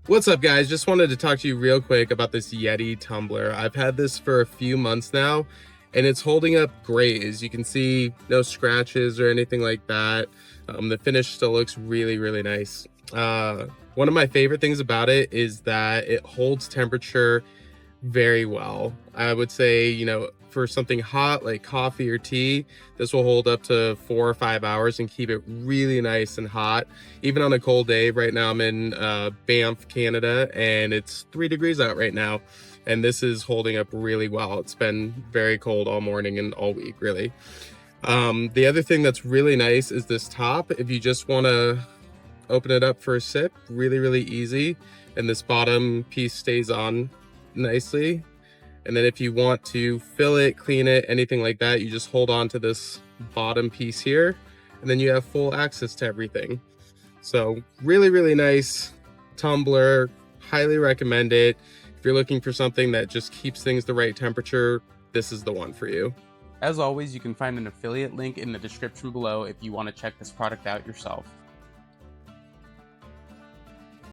What's up, guys? Just wanted to talk to you real quick about this YETI tumbler. I've had this for a few months now, and it's holding up great. As you can see, no scratches or anything like that. The finish still looks really, really nice. One of my favorite things about it is that it holds temperature very well. I would say, for something hot like coffee or tea, this will hold up to 4 or 5 hours and keep it really nice and hot. Even on a cold day. Right now I'm in Banff, Canada, and it's 3 degrees out right now, and this is holding up really well. It's been very cold all morning and all week, really. The other thing that's really nice is this top. If you just want to open it up for a sip, really, really easy, and this bottom piece stays on nicely. And then if you want to fill it, clean it, anything like that, you just hold on to this bottom piece here, and then you have full access to everything. So really, really nice tumbler. Highly recommend it. If you're looking for something that just keeps things the right temperature, this is the one for you. As always, you can find an affiliate link in the description below if you want to check this product out yourself.